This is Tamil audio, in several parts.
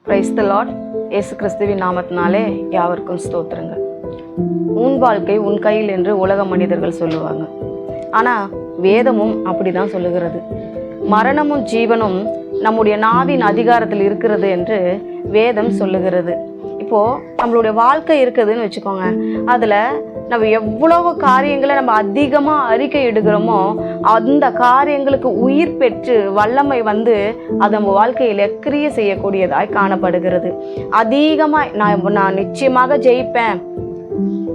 Praise the Lord. இயேசு கிறிஸ்துவின் நாமத்தினாலே யாவருக்கும் ஸ்தோத்திரங்கள். உன் வாழ்க்கை உன் கையில் என்று உலக மனிதர்கள் சொல்லுவாங்க. ஆனால் வேதமும் அப்படி தான் சொல்லுகிறது. மரணமும் ஜீவனும் நம்முடைய நாவின் அதிகாரத்தில் இருக்கிறது என்று வேதம் சொல்லுகிறது. இப்போது நம்மளுடைய வாழ்க்கை இருக்குதுன்னு வச்சுக்கோங்க, அதில் நம்ம எவ்வளவு காரியங்களை நம்ம அதிகமாக அறிக்கை இடுகிறோமோ அந்த காரியங்களுக்கு உயிர் பெற்று வல்லமை வந்து அது நம்ம வாழ்க்கையில் கிரியை செய்யக்கூடியதாய் காணப்படுகிறது. அதிகமாக நான் நிச்சயமாக ஜெயிப்பேன்,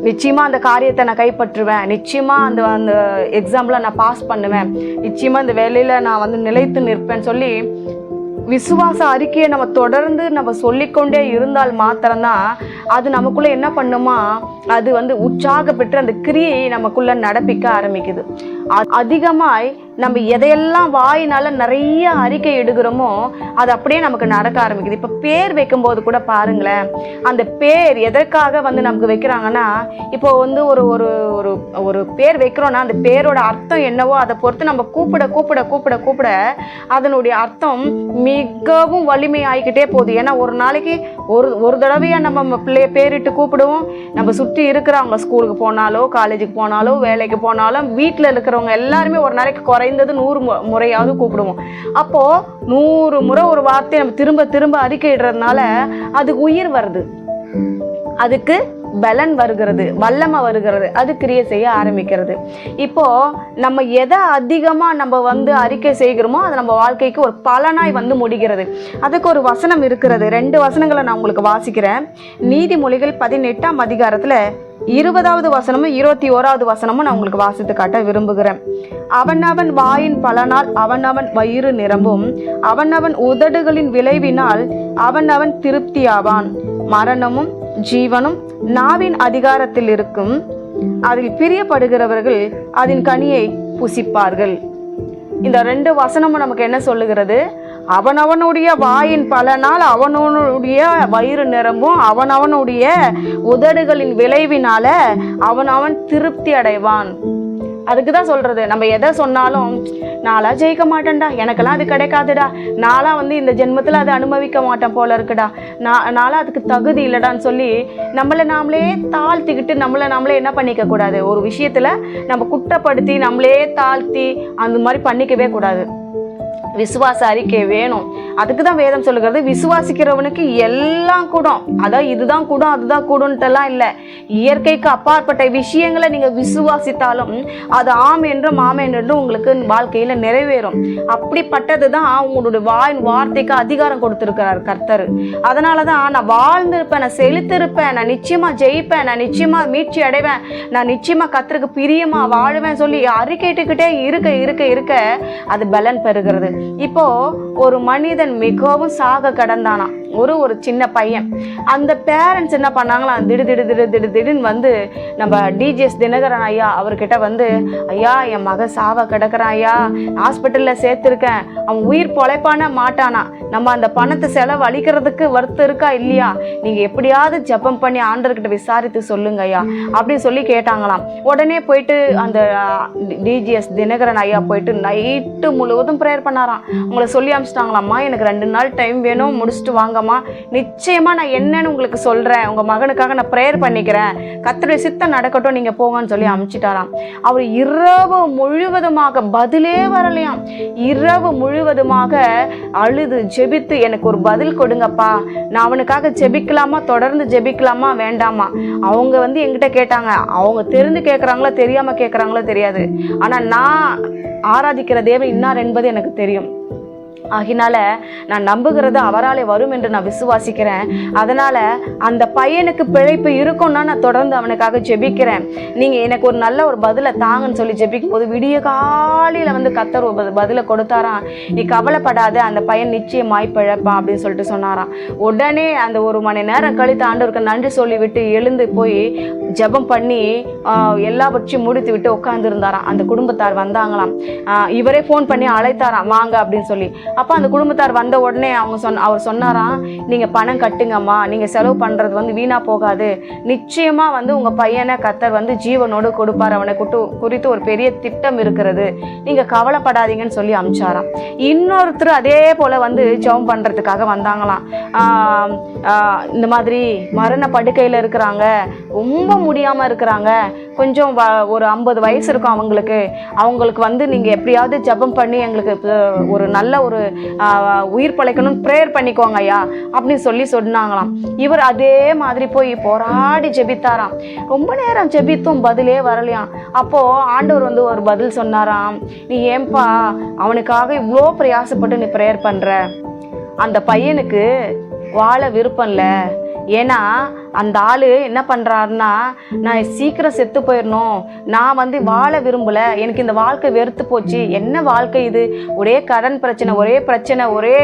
நிச்சயமாக அந்த காரியத்தை நான் கைப்பற்றுவேன், நிச்சயமாக அந்த எக்ஸாம்பிளை நான் பாஸ் பண்ணுவேன், நிச்சயமாக இந்த வேலையில் நான் வந்து நிலைத்து நிற்பேன்னு சொல்லி விசுவாச அறிக்கையை நம்ம தொடர்ந்து நம்ம சொல்லிக்கொண்டே இருந்தால் மாத்திரம்தான் அது நமக்குள்ளே என்ன பண்ணுமா, அது வந்து உற்சாக பெற்று அந்த கிரியை நமக்குள்ளே நடப்பிக்க ஆரம்பிக்குது. அதிகமாய் நம்ம எதையெல்லாம் வாயினால நிறைய அறிக்கை எடுக்கிறோமோ அது அப்படியே நமக்கு நடக்க ஆரம்பிக்குது. இப்போ பேர் வைக்கும்போது கூட பாருங்களேன், அந்த பேர் எதற்காக வந்து நமக்கு வைக்கிறாங்கன்னா, இப்போ வந்து ஒரு ஒரு ஒரு ஒரு பேர் வைக்கிறோன்னா அந்த பேரோட அர்த்தம் என்னவோ அதை பொறுத்து நம்ம கூப்பிட கூப்பிட கூப்பிட கூப்பிட அதனுடைய அர்த்தம் மிகவும் வலிமையாகிக்கிட்டே போகுது. ஏன்னா ஒரு நாளைக்கு ஒரு தடவையாக நம்ம பிள்ளைய பேரிட்டு கூப்பிடுவோம். நம்ம சுற்றி இருக்கிறவங்க ஸ்கூலுக்கு போனாலோ காலேஜுக்கு போனாலோ வேலைக்கு போனாலும் வீட்டில் இருக்கிறவங்க எல்லாருமே ஒரு நாளைக்கு குறைந்தது 100 முறையாவது கூப்பிடுவோம். அப்போது 100 முறை ஒரு வார்த்தையை நம்ம திரும்ப திரும்ப அறிக்கையிடுறதுனால அதுக்கு உயிர் வருது, அதுக்கு பலன் வருகிறது, வல்லமை வருகிறது, அது கிரியை செய்ய ஆரம்பிக்கிறது. இப்போது நம்ம எதை அதிகமாக நம்ம வந்து அறிக்கை செய்கிறோமோ அது நம்ம வாழ்க்கைக்கு ஒரு பலனாய் வந்து முடிகிறது. அதுக்கு ஒரு வசனம் இருக்கிறது. 2 வசனங்களை நான் உங்களுக்கு வாசிக்கிறேன். நீதிமொழிகள் 18ஆம் அதிகாரத்தில் 20வது வசனமும் 21வது வசனமும் நான் உங்களுக்கு வாசித்து காட்ட விரும்புகிறேன். அவனவன் வாயின் பலனால் அவனவன் வயிறு நிரம்பும், அவனவன் உதடுகளின் விளைவினால் அவனவன் திருப்தியாவான். மரணமும் ஜீவனும் நாவின் அதிகாரத்தில் இருக்கும், அதில் பிரியப்படுகிறவர்கள் அதன் கனியை புசிப்பார்கள். இந்த 2 வசனமும் நமக்கு என்ன சொல்லுகிறது? அவனவனுடைய வாயின் பலனால் அவனவனுடைய வயிறு நிரம்பும், அவனவனுடைய உதடுகளின் விளைவினால அவனவன் திருப்தி அடைவான். அதுக்கு தான் சொல்கிறது. நம்ம எதை சொன்னாலும் நான்லாம் ஜெயிக்க மாட்டேன்டா, எனக்கெல்லாம் அது கிடைக்காதுடா, நான்லாம் வந்து இந்த ஜென்மத்தில் அதை அனுபவிக்க மாட்டேன் போல இருக்குடா, நான்லாம் அதுக்கு தகுதி இல்லைடான்னு சொல்லி நம்மளை நாமளே தாழ்த்திக்கிட்டு நம்மளே என்ன பண்ணிக்க கூடாது. ஒரு விஷயத்தில் நம்ம குற்றப்படுத்தி நம்மளே தாழ்த்தி அந்த மாதிரி பண்ணிக்கவே கூடாது. விசுவாச அறிக்கை வேணும். அதுக்கு தான் வேதம் சொல்லுகிறது, விசுவாசிக்கிறவனுக்கு எல்லாம் கூடும். அதான் இதுதான் கூடும் அதுதான் கூடும்ட்டெல்லாம் இல்லை. இயற்கைக்கு அப்பாற்பட்ட விஷயங்களை நீங்கள் விசுவாசித்தாலும் அது ஆம் என்றும் உங்களுக்கு வாழ்க்கையில் நிறைவேறும். அப்படிப்பட்டது தான் உங்களுடைய வார்த்தைக்கு அதிகாரம் கொடுத்துருக்கிறார் கர்த்தர். அதனால தான் நான் வாழ்ந்திருப்பேன், நான் செலுத்திருப்பேன், நான் நிச்சயமாக ஜெயிப்பேன், நான் நிச்சயமாக மீட்சி அடைவேன், நான் நிச்சயமாக கர்த்தருக்கு பிரியமாக வாழுவேன் சொல்லி அறிக்கைட்டுக்கிட்டே இருக்க அது பலன் பெறுகிறது. இப்போ ஒரு மனிதன் மிகவும் சாக கடந்தானா, ஒரு சின்ன பையன். அந்த பேரண்ட்ஸ் என்ன பண்ணாங்களாம், திடீர்னு வந்து நம்ம டிஜிஎஸ் தினகரன் ஐயா அவர்கிட்ட வந்து, ஐயா என் மகன் சாவ கிடக்குறான் ஐயா, ஹாஸ்பிட்டலில் சேர்த்துருக்கேன், அவன் உயிர் பொழைப்பான மாட்டானா, நம்ம அந்த பணத்தை செலவு அளிக்கிறதுக்கு வருத்தம் இருக்கா இல்லையா, நீங்கள் எப்படியாவது ஜெபம் பண்ணி ஆண்டவர்கிட்ட விசாரித்து சொல்லுங்க ஐயா அப்படின்னு சொல்லி கேட்டாங்களாம். உடனே போயிட்டு அந்த டிஜிஎஸ் தினகரன் ஐயா போயிட்டு நைட்டு முழுவதும் ப்ரேயர் பண்ணாராம். உங்களை சொல்லி அனுப்பிச்சிட்டாங்களாம்மா, எனக்கு 2 நாள் டைம் வேணும், முடிச்சுட்டு வாங்கம்மா, நிச்சயமா நான் என்னன்னு உங்களுக்கு சொல்றேன், உங்க மகனுக்காக நான் ப்ரேயர் பண்ணிக்கிறேன், கர்த்தருடைய சித்தம் நடக்கட்டும், நீங்க போங்கன்னு சொல்லி அனுப்பிச்சிட்டாராம். அவர் இரவு முழுவதுமாக பதிலே வரலையாம். இரவு முழுவதுமாக அழுது ஜெபித்து எனக்கு ஒரு பதில் கொடுங்கப்பா, நான் அவனுக்காக ஜெபிக்கலாமா, தொடர்ந்து ஜெபிக்கலாமா வேண்டாமா. அவங்க வந்து என்கிட்ட கேட்டாங்க, அவங்க தெரிந்து கேட்குறாங்களோ தெரியாம கேட்குறாங்களோ தெரியாது, ஆனா நான் ஆராதிக்கிற தேவன் இன்னார் என்பது எனக்கு தெரியும். ஆகினால நான் நம்புகிறது அவராலே வரும் என்று நான் விசுவாசிக்கிறேன். அதனால் அந்த பையனுக்கு பிழைப்பு இருக்கும்னா நான் தொடர்ந்து அவனுக்காக ஜெபிக்கிறேன். நீங்கள் எனக்கு ஒரு நல்ல ஒரு பதிலை தாங்கன்னு சொல்லி ஜெபிக்கும் போது விடிய காலையில் வந்து கர்த்தர் ஒரு பதிலை கொடுத்தாராம். நீ கவலைப்படாத, அந்த பையன் நிச்சயமாய் பிழைப்பான் அப்படின்னு சொல்லிட்டு சொன்னாராம். உடனே அந்த 1 மணி நேரம் கழித்து ஆண்டவருக்கு நன்றி சொல்லிவிட்டு எழுந்து போய் ஜெபம் பண்ணி எல்லாவற்றையும் முடித்து விட்டு உட்கார்ந்து இருந்தாராம். அந்த குடும்பத்தார் வந்தாங்களாம். இவரே ஃபோன் பண்ணி அழைத்தாராம், வாங்க அப்படின்னு சொல்லி. அப்போ அந்த குடும்பத்தார் வந்த உடனே அவர் சொன்னாராம், நீங்கள் பணம் கட்டுங்கம்மா, நீங்கள் செலவு பண்ணுறது வந்து வீணாக போகாது, நிச்சயமாக வந்து உங்கள் பையனை கர்த்தர் வந்து ஜீவனோடு கொடுப்பார், அவனை குறித்து ஒரு பெரிய திட்டம் இருக்கிறது, நீங்கள் கவலைப்படாதீங்கன்னு சொல்லி அனுப்பிச்சாராம். இன்னொருத்தர் அதே போல் வந்து ஜெபம் பண்ணுறதுக்காக வந்தாங்களாம். இந்த மாதிரி மரண படுக்கையில் இருக்கிறாங்க, ரொம்ப முடியாமல் இருக்கிறாங்க, கொஞ்சம் ஒரு 50 வயசு இருக்கும் அவங்களுக்கு வந்து நீங்கள் எப்படியாவது ஜெபம் பண்ணி எங்களுக்கு ஒரு நல்ல ஒரு உயிர் பிழைக்கணும்னு ப்ரேயர் பண்ணிக்கோங்க ஐயா அப்படின்னு சொல்லி சொன்னாங்களாம். இவர் அதே மாதிரி போய் போராடி ஜெபித்தாராம். ரொம்ப நேரம் ஜெபித்தும் பதிலே வரலையாம். அப்போது ஆண்டவர் வந்து ஒரு பதில் சொன்னாராம், நீ ஏன்பா அவனுக்காக இவ்வளோ பிரயாசப்பட்டு நீ ப்ரேயர் பண்ணுற? அந்த பையனுக்கு வாழ விருப்பம் இல்லை. ஏன்னா அந்த ஆள் என்ன பண்ணுறாருன்னா, நான் சீக்கிரம் செத்து போயிடணும், நான் வந்து வாழ விரும்பலை, எனக்கு இந்த வாழ்க்கை வெறுத்து போச்சு, என்ன வாழ்க்கை இது, ஒரே கடன் பிரச்சனை, ஒரே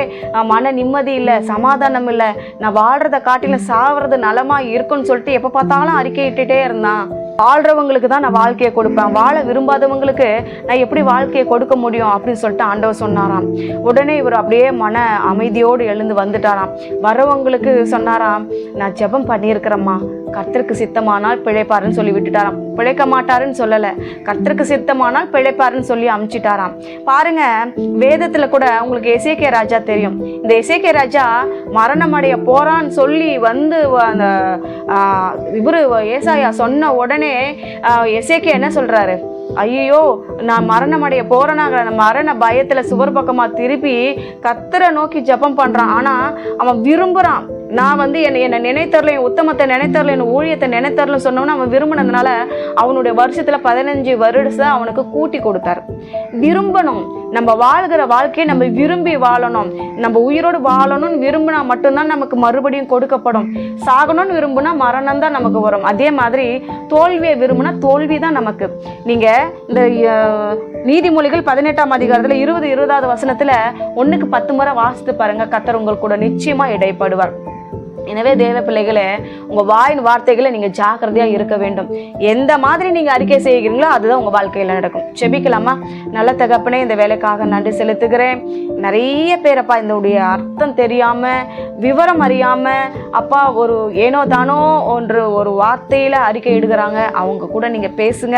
மன நிம்மதி இல்லை, சமாதானம் இல்லை, நான் வாழ்கிறத காட்டிலும் சாவறது நலமாக இருக்குன்னு சொல்லிட்டு எப்போ பார்த்தாலும் அறிக்கையிட்டுட்டே இருந்தான். வாழ்கிறவங்களுக்கு தான் நான் வாழ்க்கையை கொடுப்பேன், வாழ விரும்பாதவங்களுக்கு நான் எப்படி வாழ்க்கையை கொடுக்க முடியும் அப்படின்னு சொல்லிட்டு ஆண்டவர் சொன்னாராம். உடனே இவர் அப்படியே மன அமைதியோடு எழுந்து வந்துட்டாராம். வரவங்களுக்கு சொன்னாராம், நான் ஜெபம் பண்ணியிருக்கிறேம்மா, கர்த்தருக்கு சித்தமானால் பிழைப்பாருன்னு சொல்லி விட்டுட்டாராம். பிழைக்க மாட்டாருன்னு சொல்லலை, கர்த்தருக்கு சித்தமானால் பிழைப்பாருன்னு சொல்லி அமுச்சிட்டாராம். பாருங்க, வேதத்தில் கூட உங்களுக்கு எசேக்கியா ராஜா தெரியும். இந்த எசேக்கியா ராஜா மரணமடைய போறான்னு சொல்லி வந்து அந்த இவரு ஏசாயா சொன்ன உடனே எசேக்கியா என்ன சொல்றாரு, ஐயோ நான் மரணமடைய போறேனாங்கிற அந்த மரண பயத்துல சுவர் பக்கமா திருப்பி கர்த்தரை நோக்கி ஜெபம் பண்றான். ஆனா அவன் விரும்புறான், நான் வந்து என்னை நினைத்தரல, என் உத்தமத்தை நினைத்தரல, என் ஊழியத்தை நினைத்தரல சொன்னோன்னு அவன் விரும்பினதுனால அவனுடைய வருஷத்துல 15 வருஷம் அவனுக்கு கூட்டி கொடுத்தார். விரும்பணும், நம்ம வாழ்கிற வாழ்க்கையை நம்ம விரும்பி வாழணும், நம்ம உயிரோடு வாழணும்னு விரும்பினா மட்டும்தான் நமக்கு மறுபடியும் கொடுக்கப்படும். சாகணும்னு விரும்புனா மரணம் தான் நமக்கு வரும். அதே மாதிரி தோல்வியை விரும்பினா தோல்வி தான் நமக்கு. நீங்க இந்த நீதிமொழிகள் 18ஆம் அதிகாரத்துல 20வது வசனத்துல 1க்கு 10 முறை வாசித்து பாருங்க, கர்த்தர் உங்களுக்கு கூட நிச்சயமா இடைப்படுவார். எனவே தேவ பிள்ளைகளே, உங்கள் வாயின் வார்த்தைகளை நீங்கள் ஜாக்கிரதையாக இருக்க வேண்டும். எந்த மாதிரி நீங்கள் அறிக்கை செய்கிறீங்களோ அதுதான் உங்கள் வாழ்க்கையில் நடக்கும். செபிக்கலாமா? நல்ல தகப்பனே, இந்த வேலைக்காக நன்றி செலுத்துகிறேன். நிறைய பேரப்பா இதனுடைய அர்த்தம் தெரியாமல், விவரம் அறியாமல் அப்பா ஒரு ஏனோ தானோ ஒரு வார்த்தையில் அறிக்கை இடுகிறாங்க. அவங்க கூட நீங்கள் பேசுங்க.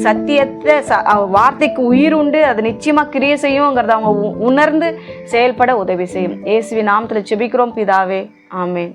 சத்தியத்தை வார்த்தைக்கு உயிர் உண்டு, அது நிச்சயமாக கிரியை செய்யுங்கிறத அவங்க உணர்ந்து செயல்பட உதவி செய்யும். இயேசுவின் நாமத்தில் செபிக்கிறோம் பிதாவே, ஆமென்.